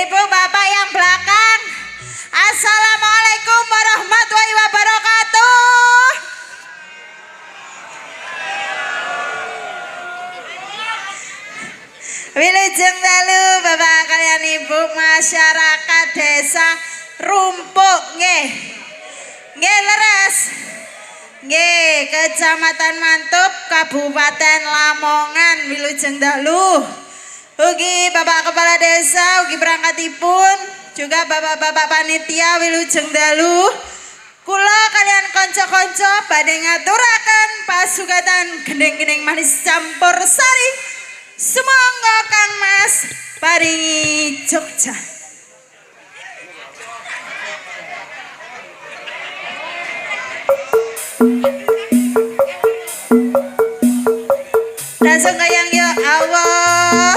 Ibu bapak yang belakang, Assalamualaikum warahmatullahi wabarakatuh. Wilujeng dalu bapak kalian ibu masyarakat desa Rumpuk nggih. Nggih leres. Nggih, Kecamatan Mantup, Kabupaten Lamongan, wilujeng dalu. Ugi Bapak Kepala Desa, ugi perangkatipun, juga Bapak-bapak panitia wilujeng dalu. Kula kalian konco-konco badhe ngaturaken pasugatan gendeng-gendeng manis campur sari. Sumangga Kang Mas paringi Jogja. Langsung kayang yuk Allah.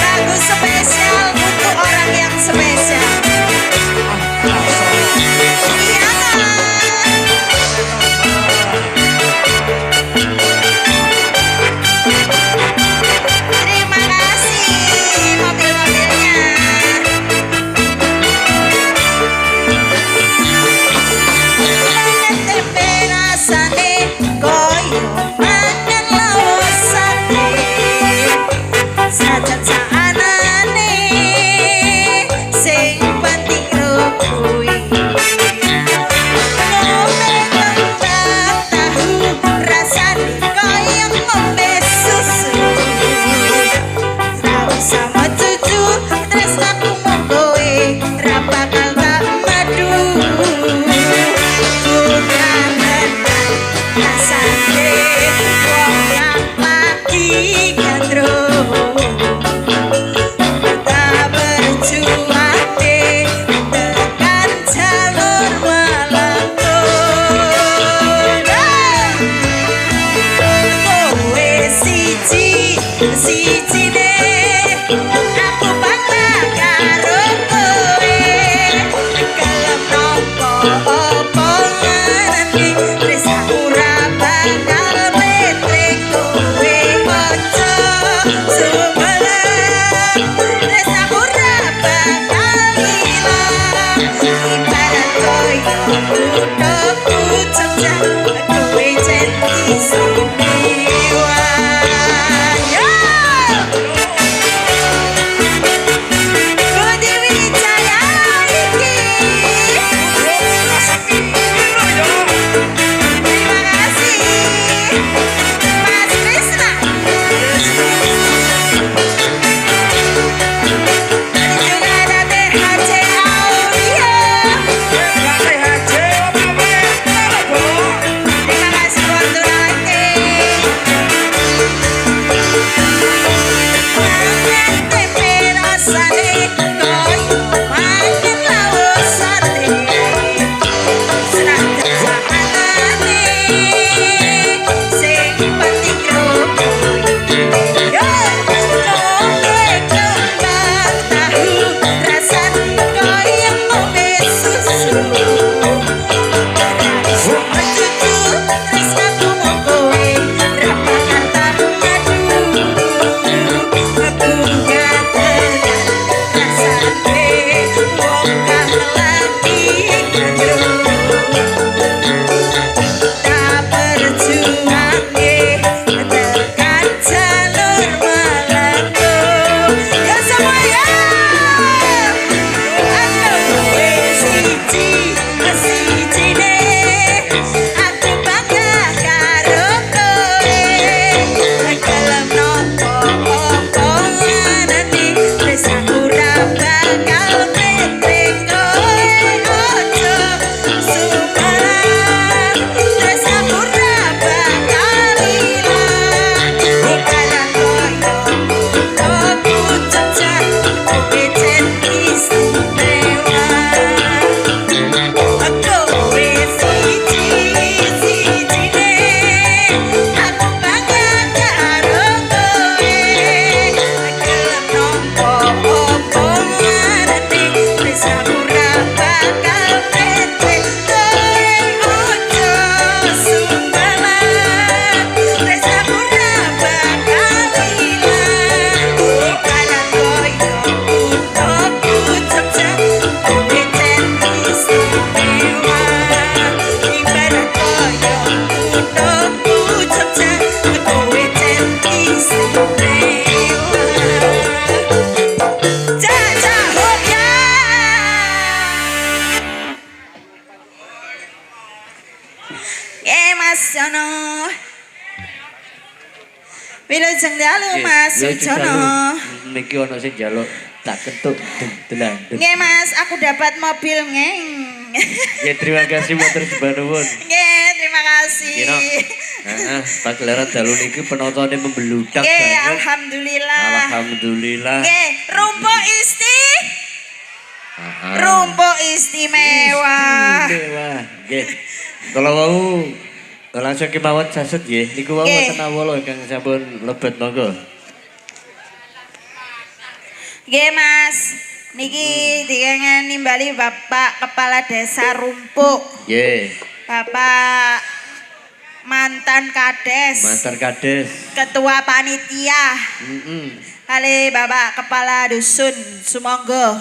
Lagu spesial untuk orang yang spesial. Terima kasih mobil-mobilnya. Tempe rasane koyo mangan lawos sate. Sajan saanane sing penting rukui. Ngombe kentang tahu rasane koyo ngombe susu. Ra usah cucu tresnaku mung kowe ra bakal tak madu. Gunakan rasane wong yang lagi gandrung. Kita berjuang deh tekan jalur melengkung. Kowe siji deh, aku bangga karo kowe. Gelem nopo opo ngerti, wis aku ra bakal metrik kowe ojo sumelang. Wis aku ra bakal ilang. Ibarat koyo kuthaku Jogja, kowe jen istimewa. Yo! Budi Wijaya iki. Terima kasih Mas Krisna. Tadi juga ada THC Aulia. Terima kasih buat tunangan. Mas Jono. Wilujeng dalu Mas Jono. Niki ono sing njaluk tak ketuk delan. Nggih Mas, aku dapat mobil ngeng. Ya terima kasih motor sebanun. Nggih, terima kasih. Pagelaran dalu niki penontonnya membeludak banget. Nggih, alhamdulillah. Alhamdulillah. Nggih, rumpuk istimewa. Istimewa. Nggih. Kalau mau langsung kemawon saset nggih. Niku wau wonten awala kang sampun lebet monggo. Nggih Mas. Niki dengan nimbali Bapak Kepala Desa Rumpuk. Nggih. Bapak mantan Kades. Mantan Kades. Ketua panitia. Kali Bapak Kepala Dusun Sumangga.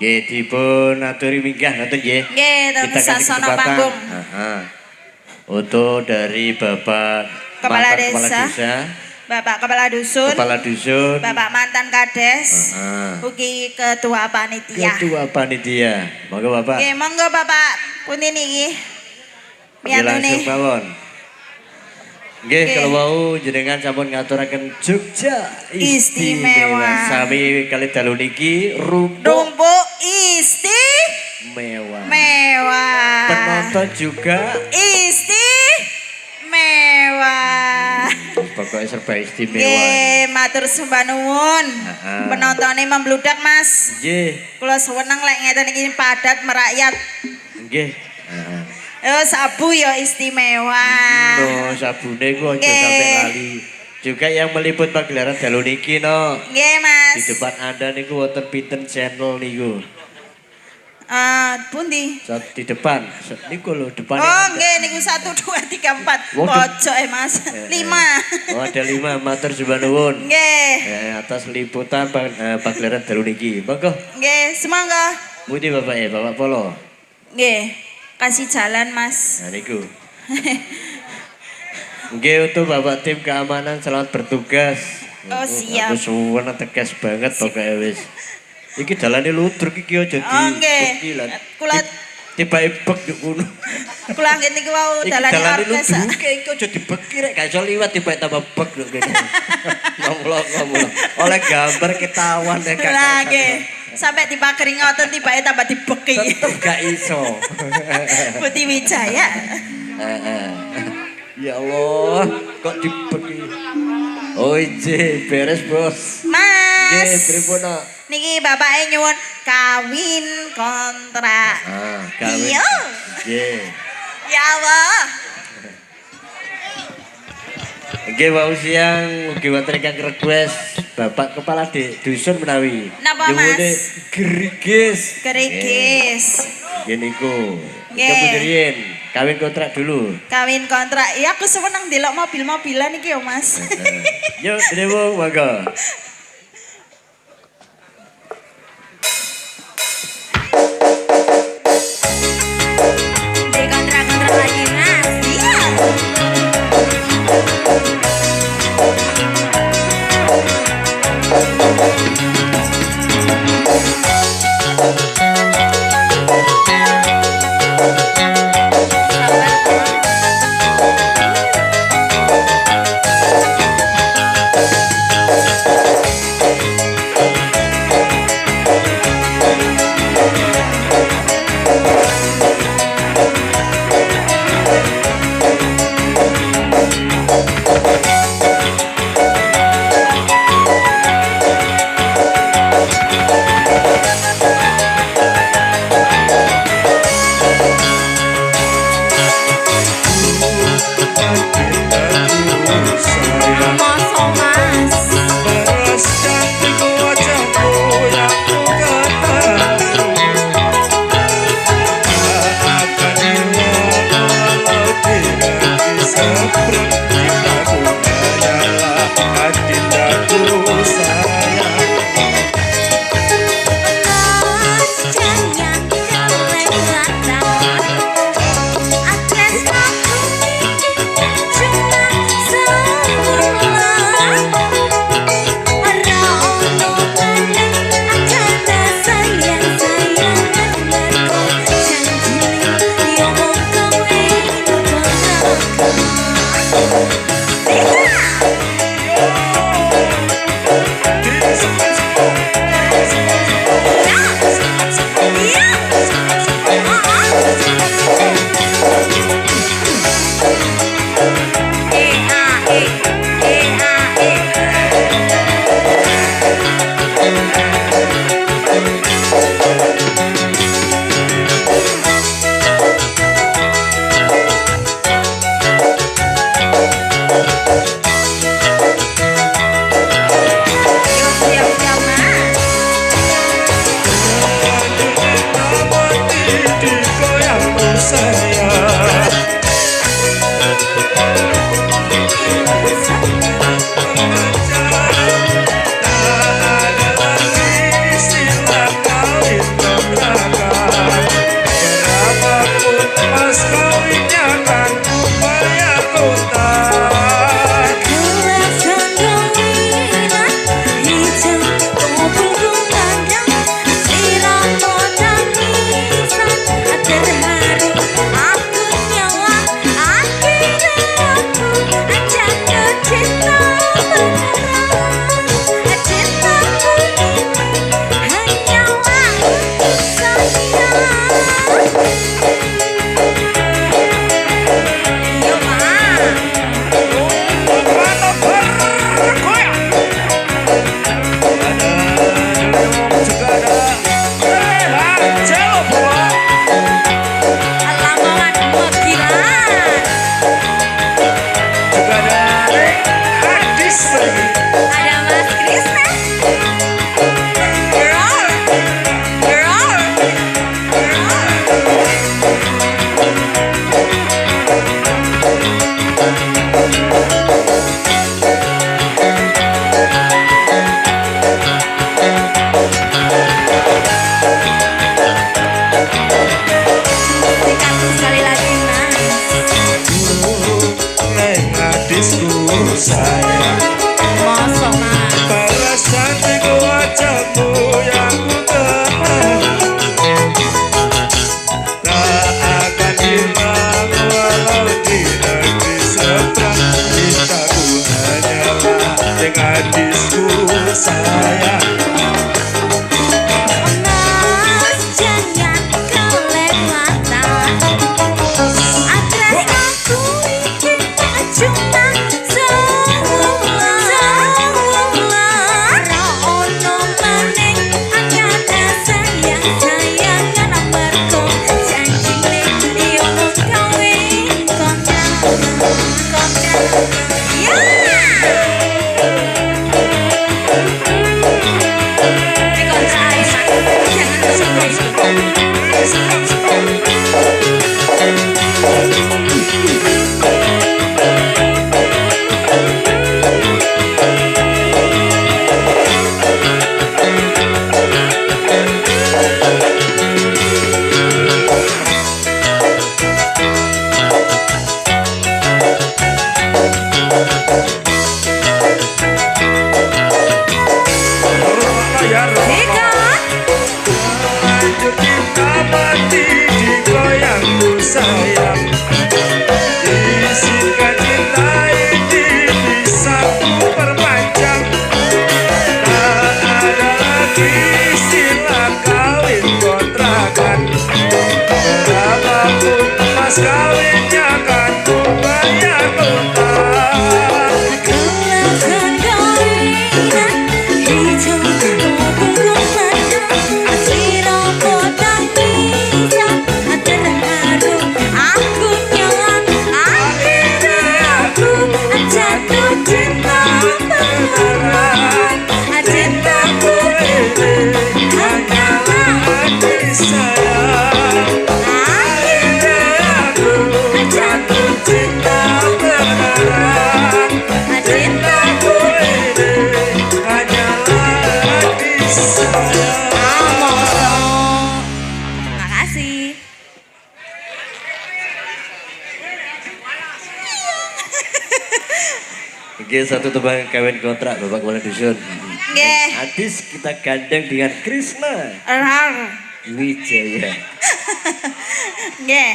Nggih dipun aturi minggah ngoten nggih. Nggih, teng sasana panggung. Untuk dari Bapak Kepala Desa. Bapak Kepala Dusun. Kepala Dusun. Bapak mantan Kades. Ugi Ketua Panitia. Ketua Panitia. Monggo Bapak. Nggih, monggo Bapak. Pundi niki? Langsung mawon. Nggih, kalau mau jenengan sampun ngaturaken Jogja istimewa. Sami kali dalu niki rumpuk istimewa. Penonton juga istimewa. Pokoknya serba istimewa. Nggih, matur sembah nuwun. Penontonnya membludak Mas. Nggih. Kula seneng lek ngeten iki padat merakyat. Nggih. Sabu ya istimewa. No, sabune ku aja sampai lali. Juga yang meliput pagelaran dalu niki no. Nggih, Mas. Di depan Anda niku wonten pinten channel niku? Pundi? Di depan. Niku lho depan. Oh, nggih niku 1 2 3 4. Pojok Mas. 5. Oh, ada 5. Matur sembah nuwun. Nggih. Atas liputan pagelaran dalu niki. Monggo. Nggih, semangga. Pundi Bapak Bapak Polo? Nggih. Kasih jalan Mas. Nah niku. Nggih untuk Bapak tim keamanan selamat bertugas. Oh siap. Aku suwun tegas banget pokoknya wis. Iki dalane ludruk iki aja di. Oh nggih. Kula tiba-tiba bek yo ngono. Kula nggih niku wau dalane orkes. Iki aja dibeki rek gak iso liwat tiba-tiba tambah bek lho kene. Ngomong. Oleh gambar ketahuan nek gak. Lah nggih. Sampai dipakering ngoten tiba-tiba tambah dibeki. Tetep gak iso. Putih Wijaya. Ya Allah, kok dibeki. Oh ije, beres bos. Mas. Nggih, pripun? Niki bapake nyuwun kawin kontrak. Kawin. Iya. Nggih. Ya Allah. Nggih wau siang ugi wonten ingkang request Bapak Kepala Dusun menawi. Napa Mas? Gerigis. Nggih niku. Kemudian kawin kontrak dulu. Kawin kontrak. Ya aku seneng ndelok mobil-mobilan iki yo Mas. Yuk, dhewe monggo. Kontrak-kontrak lagi Mas. Iya. mas kawinnya kan bayar utang. Kelihatan gorengan hijau pokok mata Sirop potong hijau terharu aku nyaman akhirnya aku jatuh cinta beneran cintaku ini hanyalah Hati sayang, akhirnya aku jatuh cinta beneran. cintaku Ini hanyalah hati sayang. Makasih. Oke, satu tebang kawin kontrak Bapak Kepala Dusun. Nggih. Hadis kita gandeng dengan Krishna Erang. Wijaya. Nggih.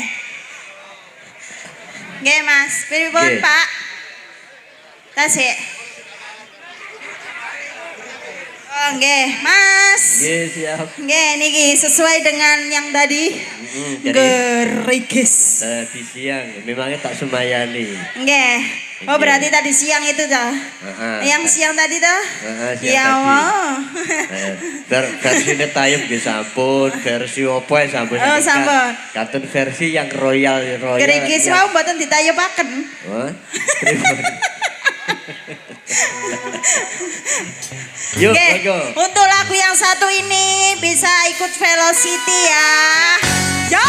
Nggih, Mas. Pripun, Nggih. Pak? Tasik. Oh, nggih, Mas. Nggih, siap. Nggih, niki sesuai dengan yang tadi. Jadi Gerigis. tadi siang memangnya tak semayani. Nggih. Oh, berarti tadi siang itu toh. Yang siang tadi toh? Siang Ya tadi. Allah. Versi ini tayem di sampun, versi opo ya sampun. Oh, sampun. Katun versi yang royal. Gerigis yang- mau mboten ditayopaken. Wah, pripun? Yuk, Oke, monggo. untuk lagu yang satu ini bisa ikut Velocity ya. Yo!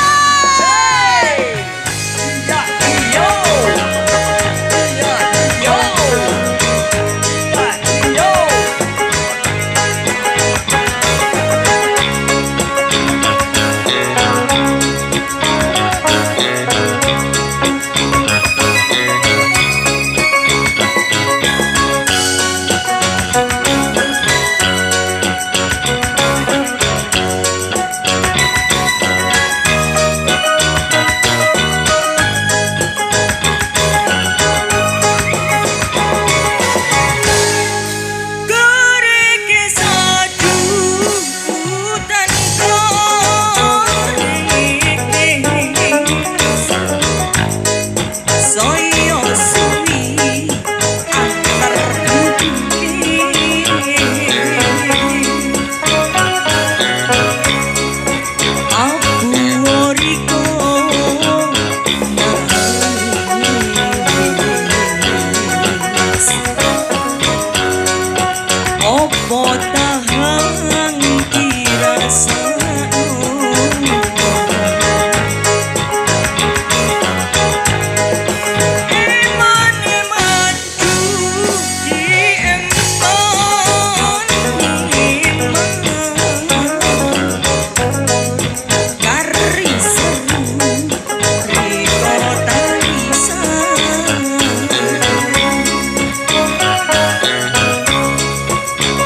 Gerigis aduh dan gerigis Soyo suwi antar Aku oriko Opo tahan dirasakno Iman-iman duji empon iman Kari seru riko tarisan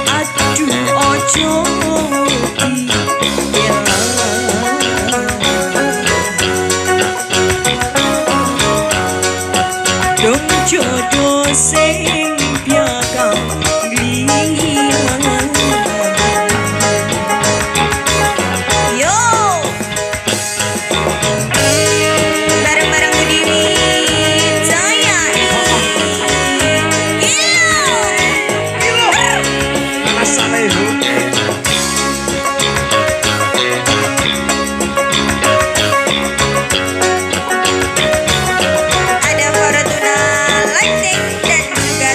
Aduh ojo dibilang Dong jodoh sing piagam gliang Yo bareng-bareng Budini Jaya Asalehu. Ada Fortuna Lighting dan juga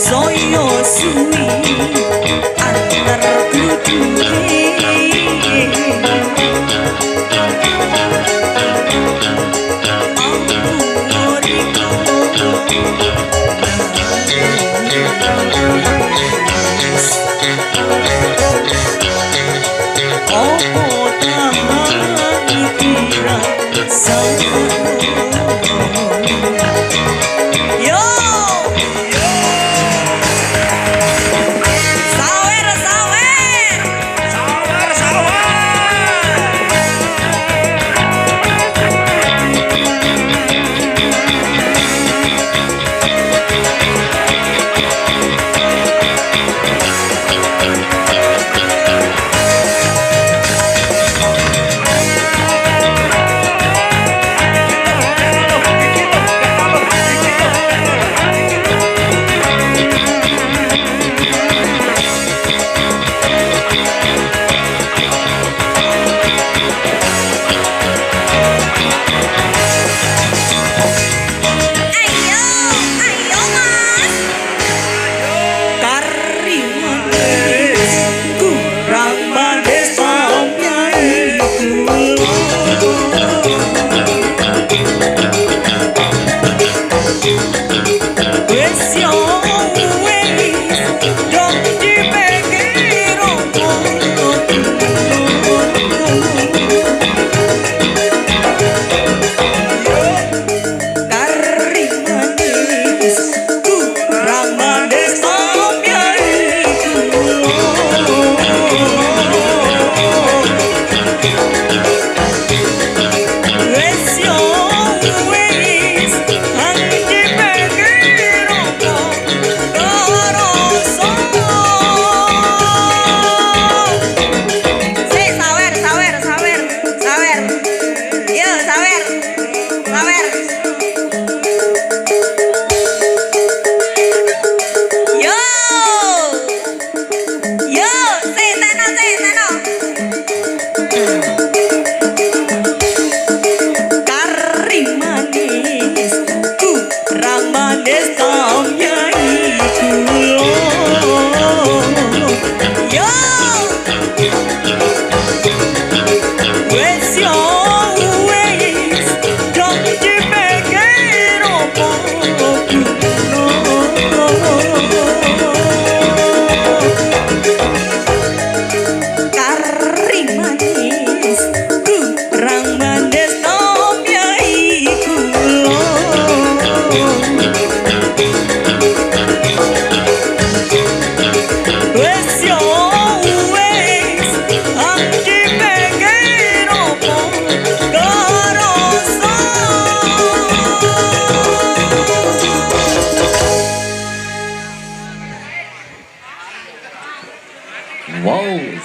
Soyo suwi antar dudure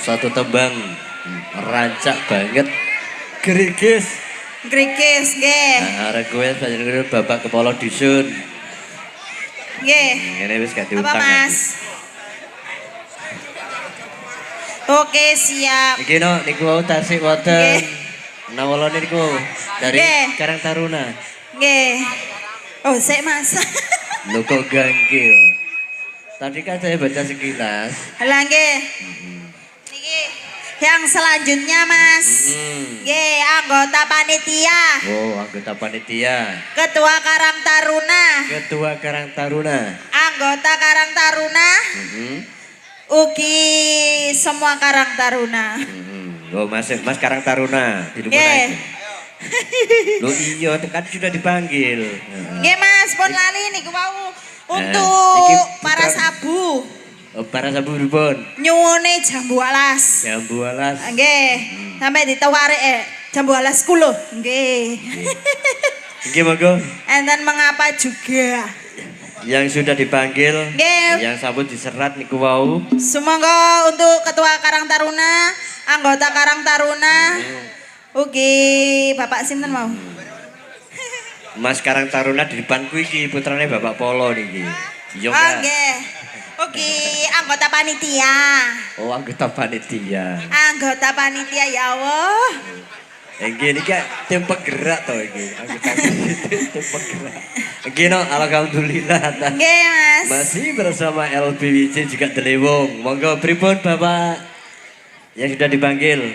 Satu tembang rancak banget. Gerigis. Grikis nggih. Nah, arek kowe panjenengan Bapak Kepala Dusun. Nggih. Ngene wis gak Apa diutang. Mas? Oke, siap. Iki no niku wau tasik wonten. Nawalane niku dari Nggih. Karang Taruna. Nggih. Oh, sik Mas. Lho kok ganggu. Tadi kan saya baca sekilas. Lah nggih. Niki yang selanjutnya Mas. Nggih, anggota panitia. Oh, anggota panitia. Ketua Karang Taruna. Ketua Karang Taruna. Anggota Karang Taruna. Ugi semua Karang Taruna. Oh, Mas Karang Taruna. Di rumah Nggih. Loh iya, kan sudah dipanggil. Nggih Mas, pun lali niku wau iki untuk bukan- para sabu. Oh, para sabu pripun? Nyuwune jambu alas. Jambu alas. Nggih, sampai ditawarik jambu alas kulo. Nggih. Nggih monggo. Enten mengapa juga. Yang sudah dipanggil, Nggih. yang sambut diserat niku wau. Semoga untuk Ketua Karang Taruna, anggota Karang Taruna, ugi Bapak sinten mau? Mas Karang Taruna di depanku iki putrane Bapak Polo niki. Iya Oh, enggak? nggih. Ugi anggota panitia. Oh, anggota panitia. Anggota panitia ya Allah. Nggih niki tim penggerak to iki. Aku tim penggerak. Nggih no, alhamdulillah. Nggih, Mas. Masih bersama LBWC juga Delewong. Monggo pripun Bapak yang sudah dipanggil.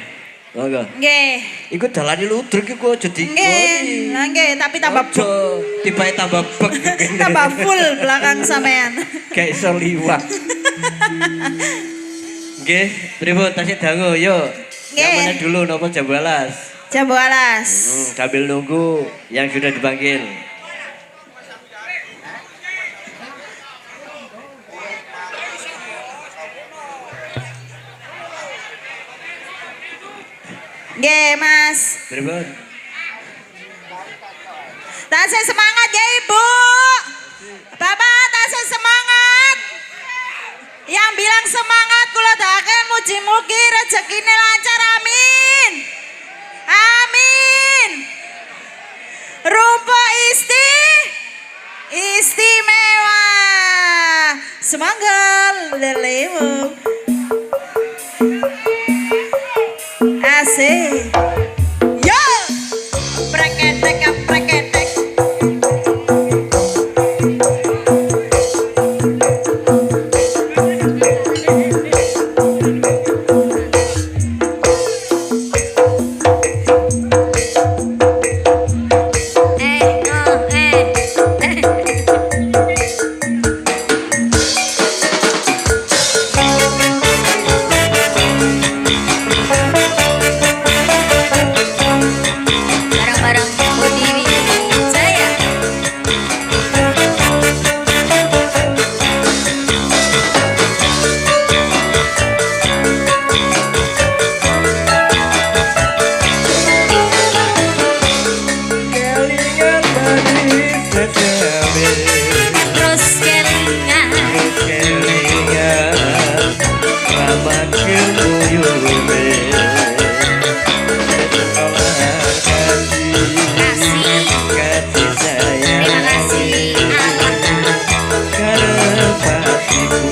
Monggo. Nggih. Iku dalane ludruk iku aja Nggih. dikoni. Lah nggih, tapi tambah Ojo, tibae tambah bek. tambah full belakang sampean. Kayak iso liwat. Nggih, pripun tasih dangu yuk. Nggih. Yang mana dulu nopo jam 12? Jam 12. Sambil nunggu yang sudah dipanggil. Nggih, Mas. Pripun? Tasih semangat ya, Ibu. Bapak tasih semangat. Yang bilang semangat kula doaken mugi-mugi rezekine lancar, amin. Amin. Rupa istimewa. Semangat lelewu. Asik. Yo. Preketek preketek. Barang-barang Budi Wijaya. Kelingan manis sejamin Terus kelingan Kelingan Raman kemuyume Sekolah kasih. kasih sayang Terima kasih Allah. Karena hatiku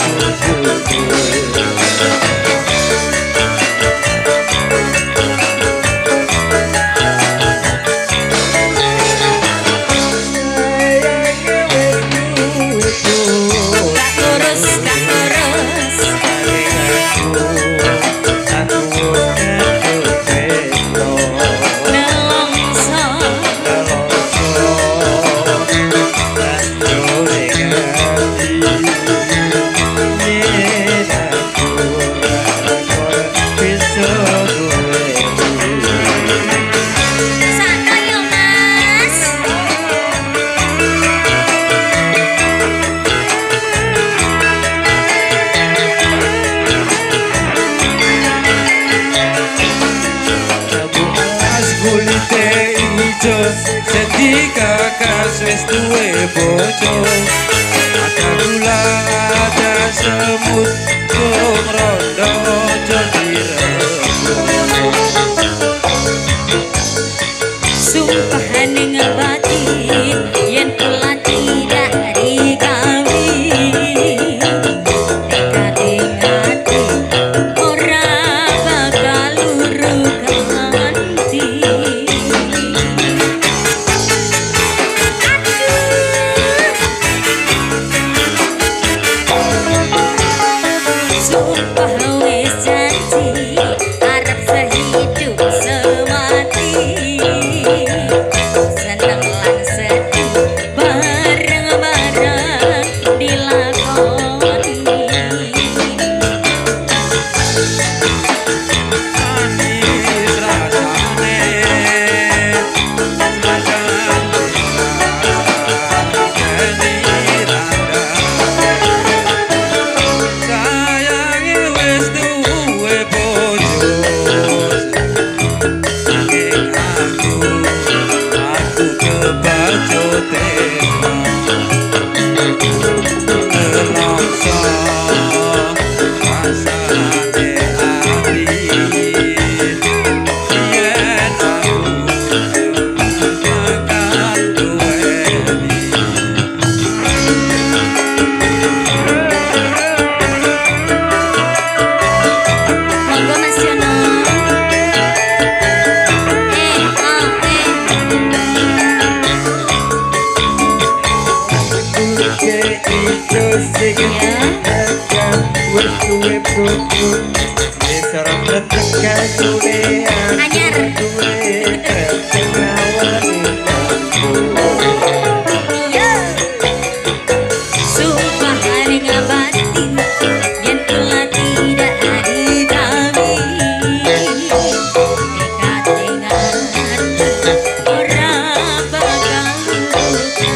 hatiku Gak lurus, gak lurus. Nelongso. Sana yo Mas. kulite ijo sedih kakas wis duwe bojo ada gula ada semut tung rondo ojo dirembuk Sumpah ning batin yen kula tidak dikawin. Tingati ora bakal urung ganti. Sumpah wis janji arep sehidup semati. ite ijo sing tekan wis duwe bojo wis ora tekan duwe Anyar. duwe kecewani Iya. Sumpah haring batin yen kula tidak dikami. Nekat dengan ora bakal ganti.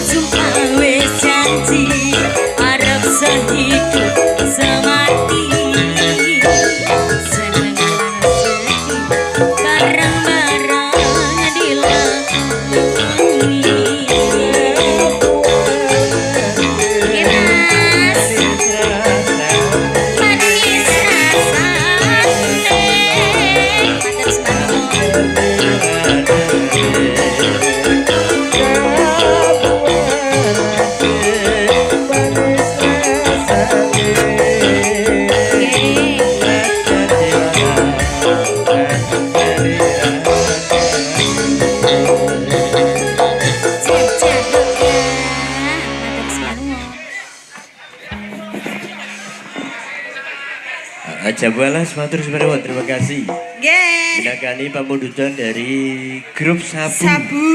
Sumpah wis janji arep sehidup semati. Seneng sedih bareng-bareng dilakoni. Mas, manis rasane. Matur semangat. Aja balas matur suwun, terima kasih. Nggih. Minakani pamundutan dari grup Sabu. Sabu.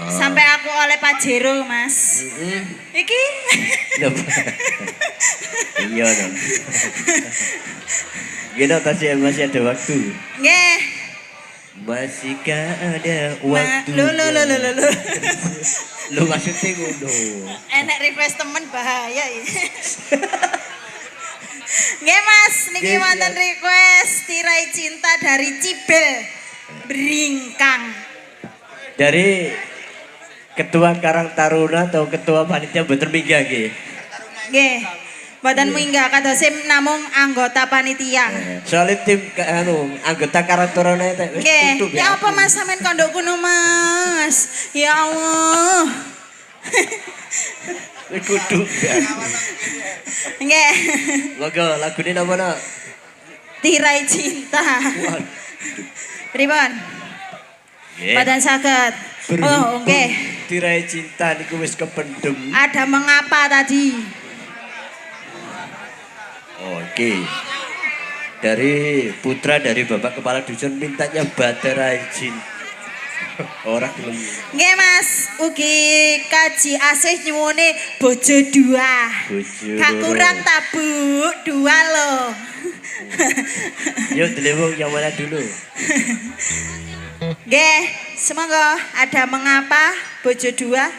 Sampai aku oleh Pajero, Mas. Iki. Iya dong. Gini masih ada waktu. Nggih. Masihkah ada waktu? Lo. Lu maksudnya ngono. Enek request temen bahaya ya. Nggih Mas, niki wonten request tirai cinta dari Cibel Bringkang. Dari Ketua Karang Taruna atau Ketua Panitia Mboten minggah nggih. Nggih. Mboten minggah kadose namung anggota panitia. Soalnya tim anggota Karang Taruna itu wis Nggih. tutup Ya apa Mas sampean kondok kuno Mas? Ya Allah. Kudu. Nggih. Monggo lagune napa nak? Tirai cinta. Pripun? Nggih. Mboten saged. Oh, nggih. Tirai cinta niku wis kependem. Ada mengapa tadi? Oke. Dari putra dari Bapak Kepala Dusun mintanya baterai cinta. Ora gelem. Nggih Mas, ugi kaji asih nyuwune bojo dua. Bojo Gak loro. kurang tabu, dua loh. Yuk dilewung yang mana dulu? Nggih, semoga ada mengapa bojo dua.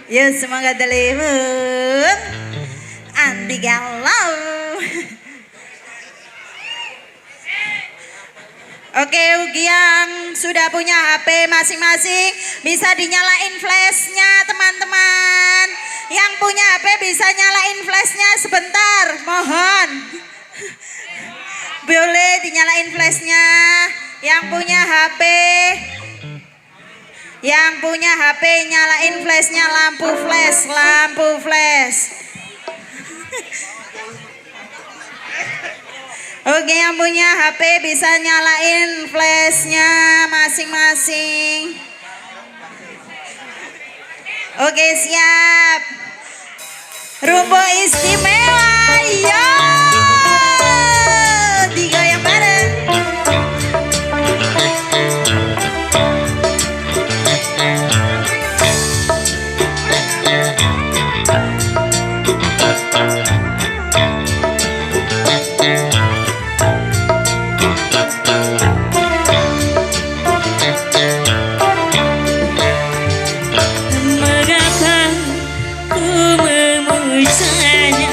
Ya semoga dilewung. Anti galau. Oke, ugi yang sudah punya HP masing-masing bisa dinyalain flashnya teman-teman. Yang punya HP bisa nyalain flashnya sebentar, mohon. Boleh dinyalain flashnya. Yang punya HP, nyalain flashnya, lampu flash. Oke, yang punya HP bisa nyalain flashnya masing-masing. Oke, siap. Rumput istimewa, yo. Digoyang bareng. Mengapa ku memujanya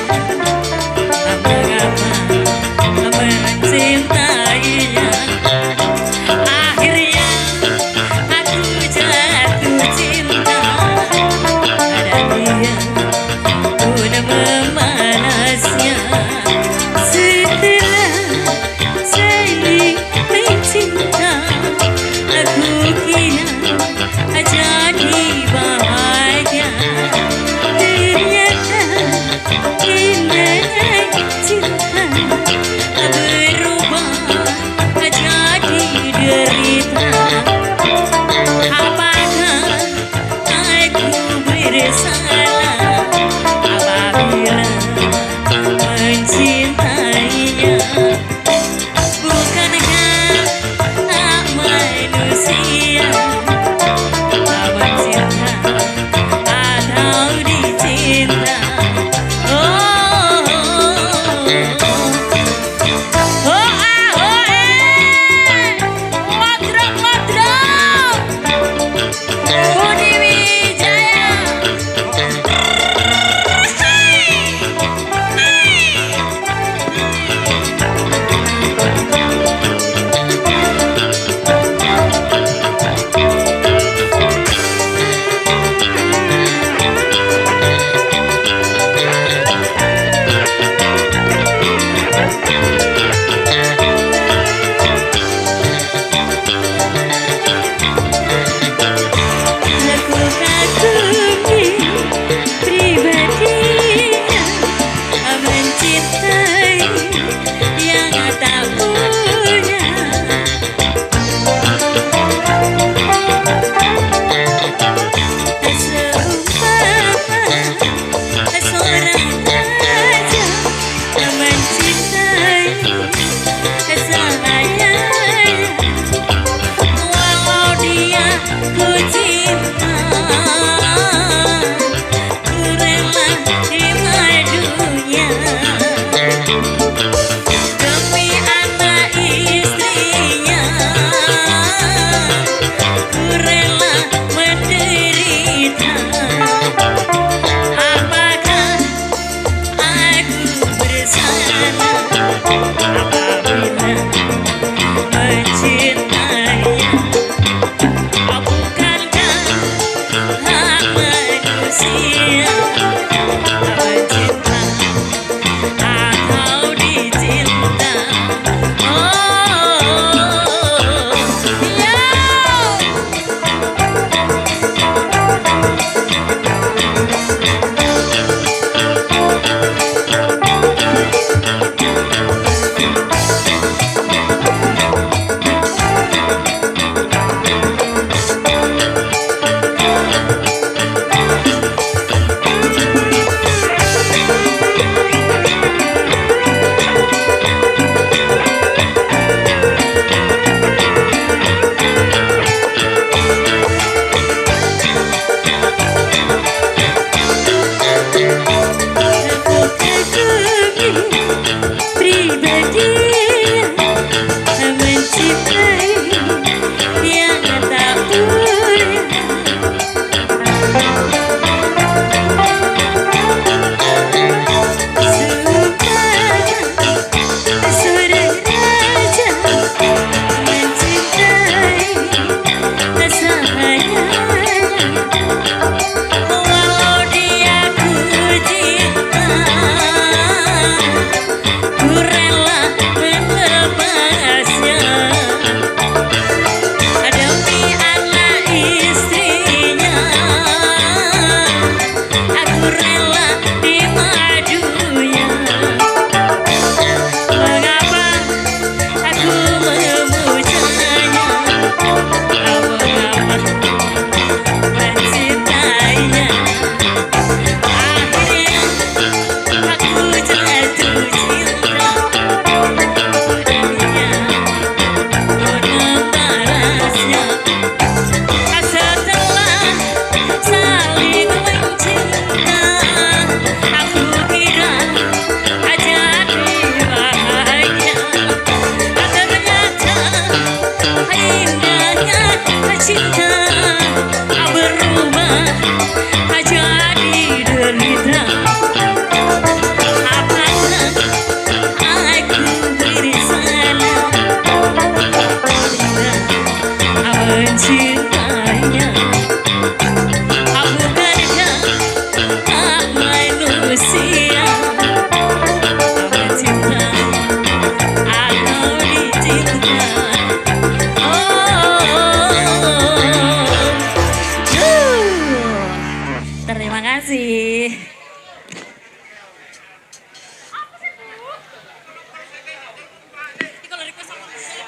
kasih.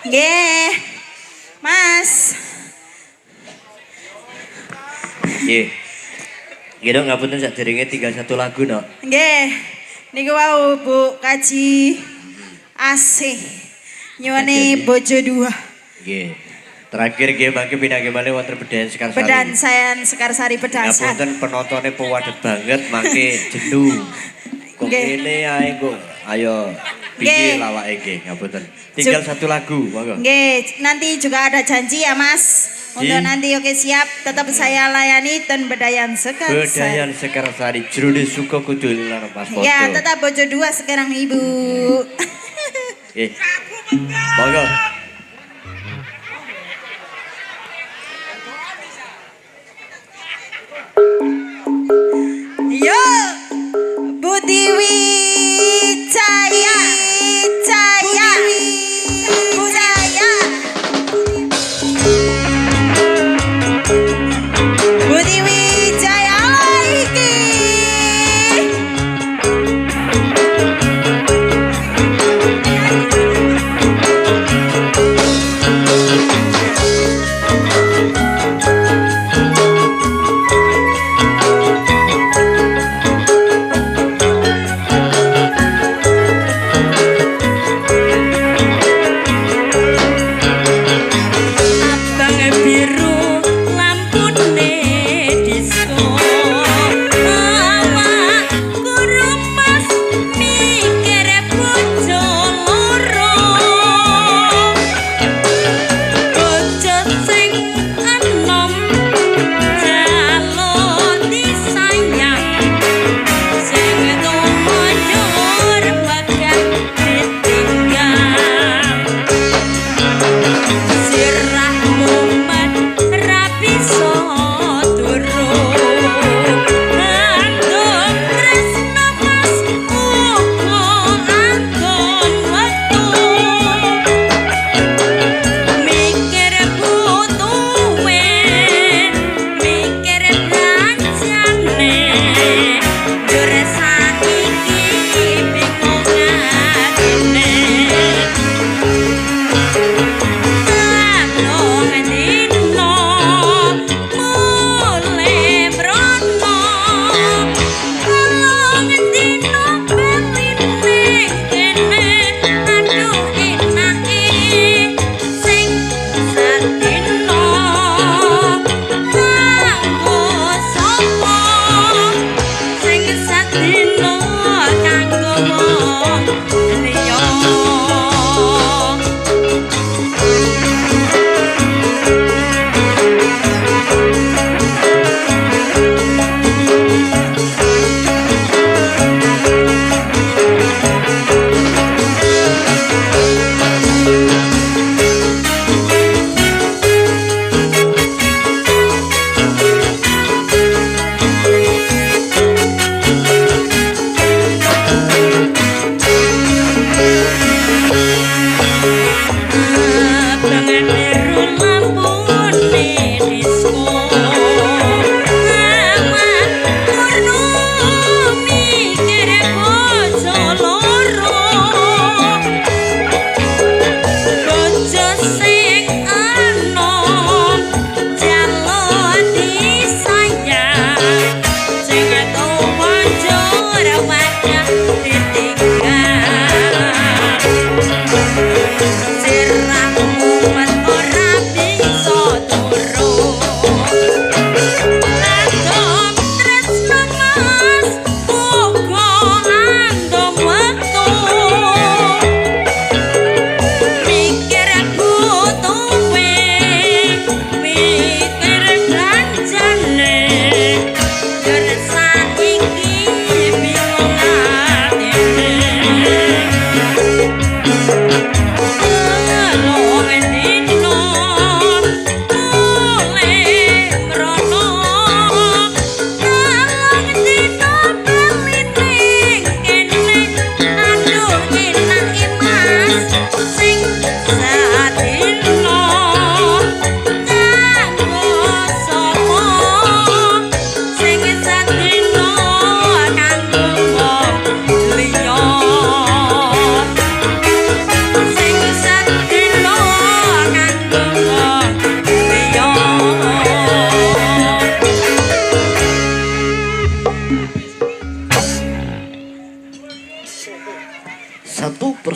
Nggih. Mas. Nggih. Nggih dok ngapunten sadurunge tinggal satu lagu no. Nggih. Niku wau Bu Kaji asih. Nyuwune bojo dua. Nggih. Terakhir nggih mangke pinanggih malih wonten Bedayan Sekarsari. Bedansan Sekarsari Bedansan. Ngapunten penontonnya pewadet banget mangke jenuh. Kok Nggih. ngene ae kok. Ayo piye Nggih. lawake nggih ngapunten. Tinggal satu lagu monggo. Nggih, nanti juga ada janji ya Mas. Untuk Nggih. nanti oke siap, tetap saya layani dan Bedayan Sekarsari. Bedayan Sekarsari jroning suka kudu lan Mas Foto. Ya, tetap bojo dua sekarang Ibu. Nggih. Monggo. Yo, Budi Wijaya, Wijaya, Wijaya. Budi Wijaya lagi.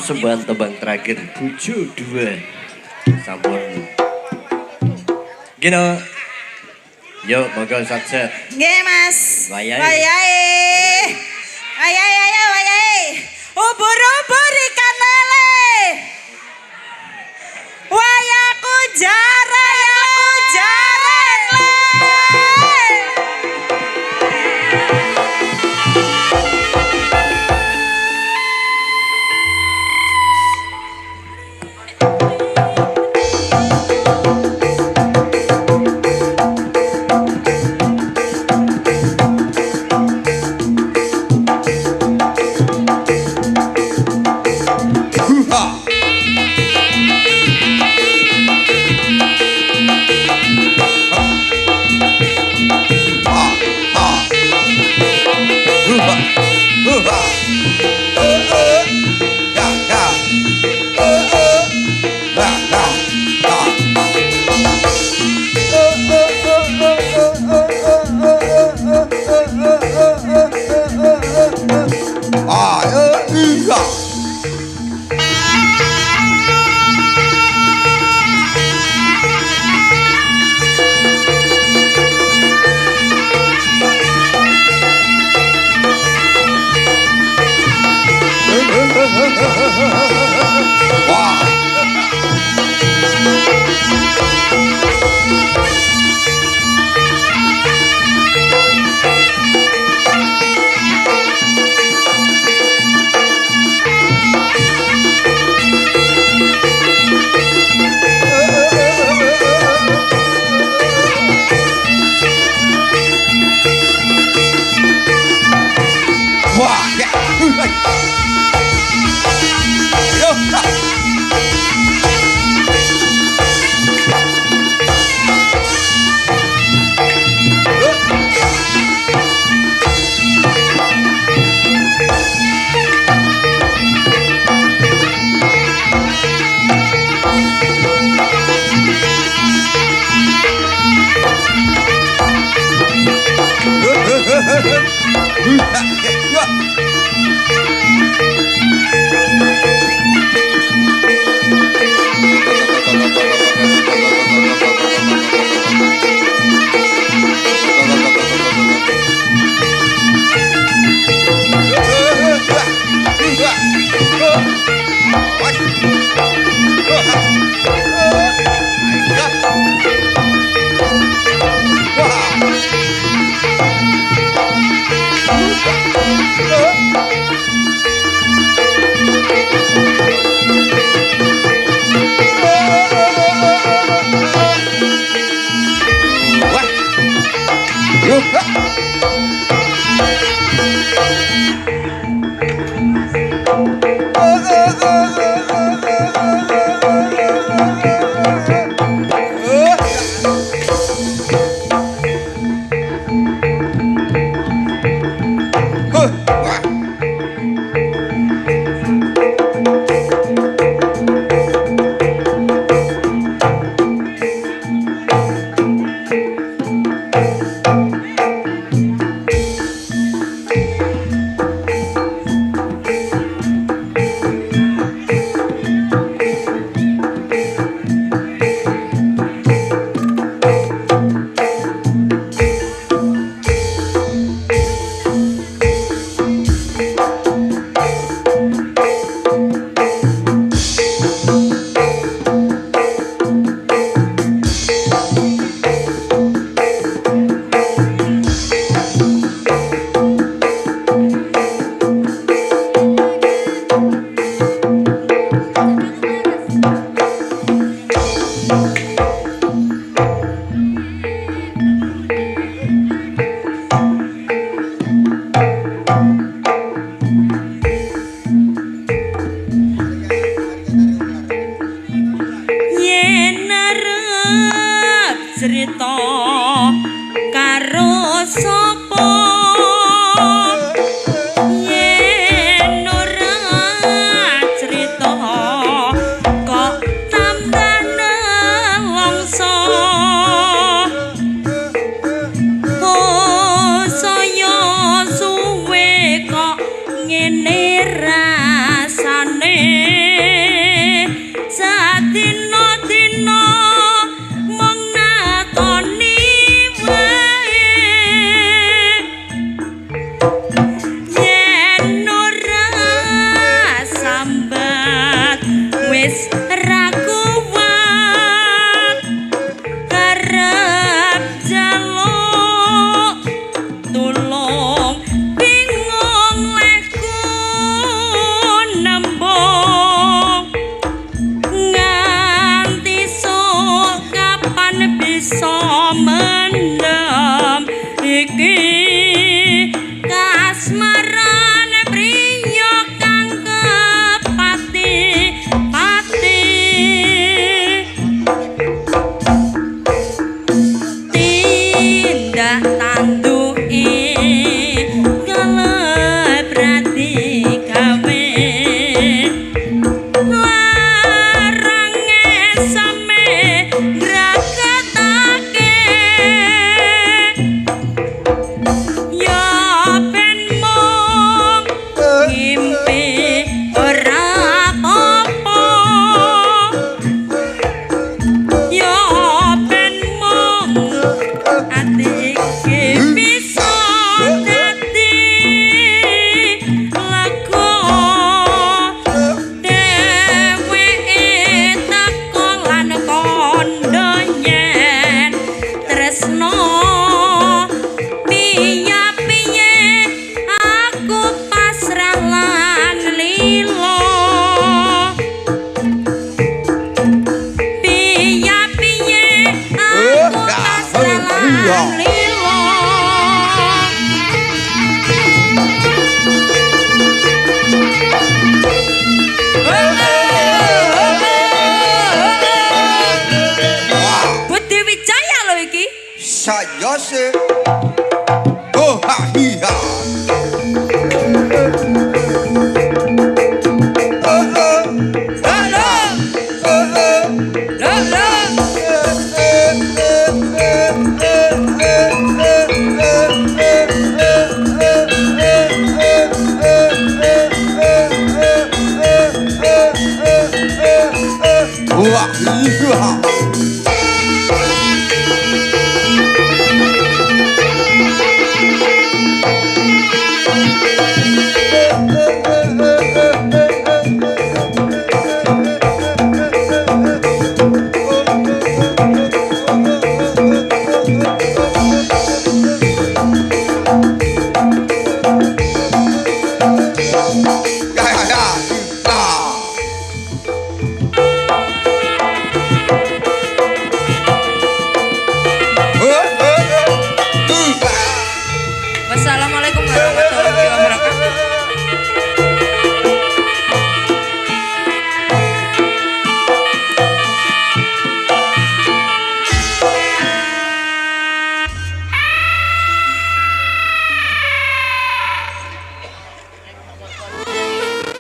persembahan tembang terakhir Bujo 2 sampun gino yuk monggo satset Nggih Mas. Wayahe. Wayahe. Ubur-ubur ikan lele. Wayaku jarang le. Cerita karo sapa yen ora cerita kok tambah nelongso oh saya suwe kok ngene rasane pendam iki kasmaran priya kang kepati-pati tindak tanduki kelebrati gawe larange same graketake ya ben mung ngimpi ora apa ya ben mung ati iki bisa dadi lagu dheweke teko lan kandha yen tresno piye-piye aku pasrah lan lilo piye-piye aku pasrah lan lilo Budi Wijaya lho iki Saya se. Oh ha hi ha.